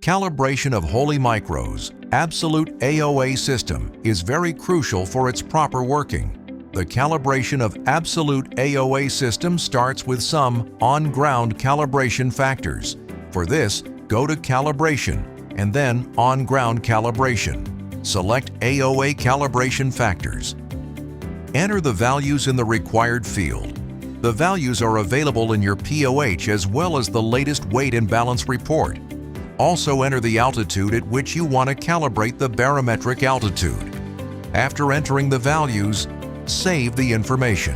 Calibration of Holy Micro's absolute AoA system is very crucial for its proper working. The calibration of absolute AoA system starts with some on-ground calibration factors. For this, go to Calibration and then On-Ground Calibration. Select AoA calibration factors. Enter the values in the required field. The values are available in your POH as well as the latest weight and balance report. Also enter the altitude at which you want to calibrate the barometric altitude. After entering the values, save the information.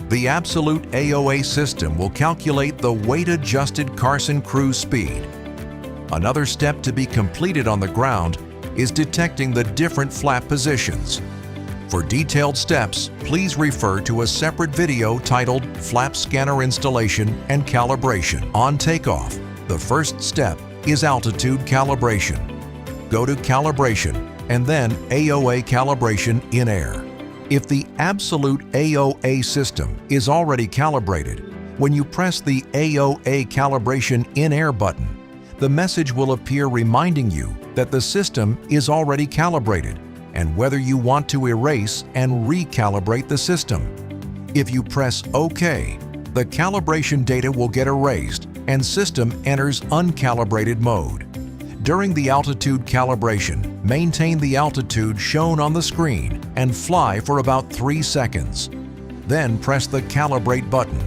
The absolute AoA system will calculate the weight-adjusted Carson Cruise Speed. Another step to be completed on the ground is detecting the different flap positions. For detailed steps, please refer to a separate video titled Flap Scanner Installation and Calibration. On takeoff, the first step is altitude calibration. Go to Calibration and then AoA calibration in air. If the absolute AoA system is already calibrated, when you press the AoA calibration in air button, the message will appear reminding you that the system is already calibrated and whether you want to erase and recalibrate the system. If you press OK, the calibration data will get erased and system enters uncalibrated mode. During the altitude calibration, maintain the altitude shown on the screen and fly for about 3 seconds. Then press the Calibrate button.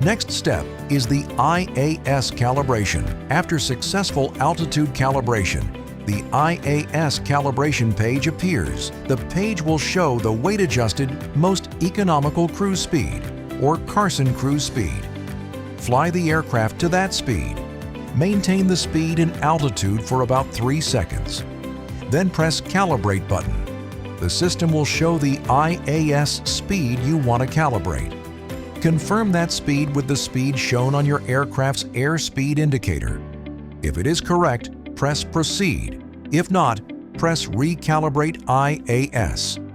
Next step is the IAS calibration. After successful altitude calibration, the IAS calibration page appears. The page will show the weight-adjusted most economical cruise speed, or Carson Cruise Speed. Fly the aircraft to that speed. Maintain the speed and altitude for about 3 seconds. Then press Calibrate button. The system will show the IAS speed you want to calibrate. Confirm that speed with the speed shown on your aircraft's airspeed indicator. If it is correct, press Proceed. If not, press Recalibrate IAS.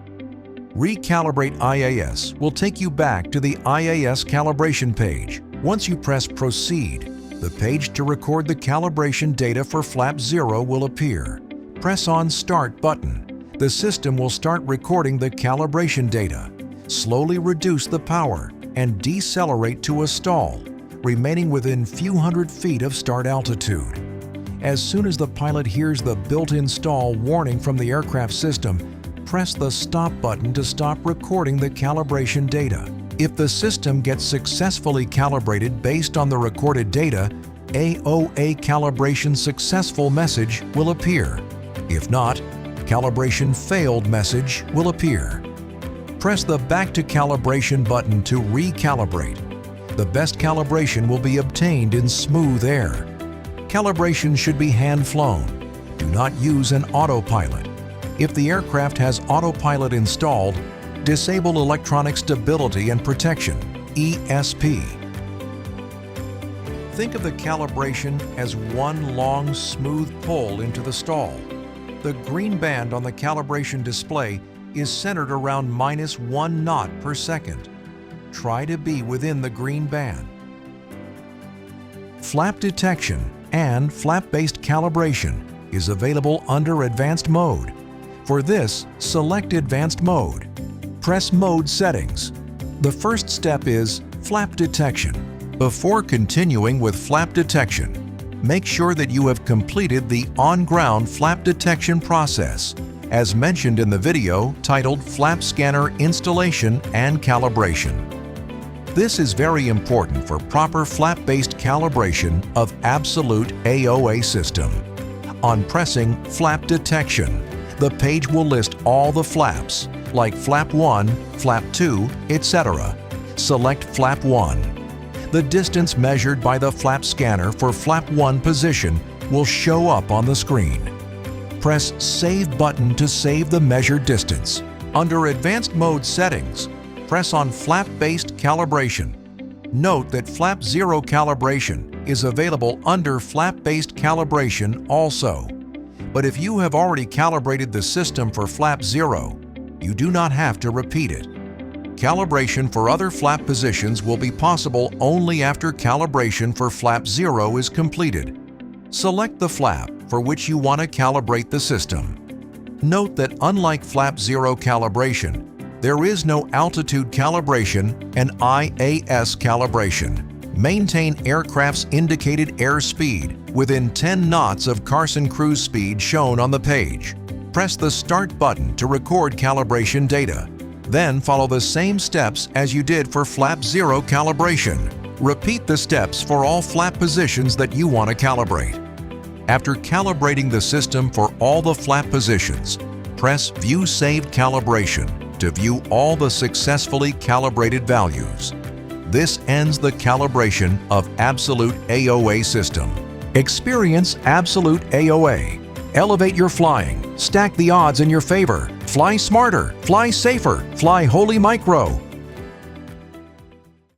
Recalibrate IAS will take you back to the IAS calibration page. Once you press Proceed, the page to record the calibration data for Flap 0 will appear. Press on Start button. The system will start recording the calibration data. Slowly reduce the power and decelerate to a stall, remaining within few hundred feet of start altitude. As soon as the pilot hears the built-in stall warning from the aircraft system, press the Stop button to stop recording the calibration data. If the system gets successfully calibrated based on the recorded data, AoA calibration successful message will appear. If not, calibration failed message will appear. Press the Back to Calibration button to recalibrate. The best calibration will be obtained in smooth air. Calibration should be hand-flown. Do not use an autopilot. If the aircraft has autopilot installed, disable Electronic Stability and Protection, ESP. Think of the calibration as one long, smooth pull into the stall. The green band on the calibration display is centered around -1 knot per second. Try to be within the green band. Flap detection and flap-based calibration is available under Advanced Mode. For this, select Advanced Mode. Press Mode Settings. The first step is Flap Detection. Before continuing with flap detection, make sure that you have completed the on-ground flap detection process, as mentioned in the video titled Flap Scanner Installation and Calibration. This is very important for proper flap-based calibration of absolute AoA system. On pressing Flap Detection, the page will list all the flaps, like Flap 1, Flap 2, etc. Select Flap 1. The distance measured by the flap scanner for Flap 1 position will show up on the screen. Press Save button to save the measured distance. Under Advanced Mode Settings, press on Flap-Based Calibration. Note that Flap 0 calibration is available under Flap-Based Calibration also. But if you have already calibrated the system for Flap 0, you do not have to repeat it. Calibration for other flap positions will be possible only after calibration for Flap 0 is completed. Select the flap for which you want to calibrate the system. Note that unlike flap zero calibration, there is no altitude calibration and IAS calibration. Maintain aircraft's indicated airspeed within 10 knots of Carson Cruise Speed shown on the page. Press the Start button to record calibration data. Then follow the same steps as you did for flap zero calibration. Repeat the steps for all flap positions that you want to calibrate. After calibrating the system for all the flap positions, press View Saved Calibration to view all the successfully calibrated values. This ends the calibration of Absolute AoA system. Experience Absolute AoA. Elevate your flying. Stack the odds in your favor. Fly smarter. Fly safer. Fly wholly micro.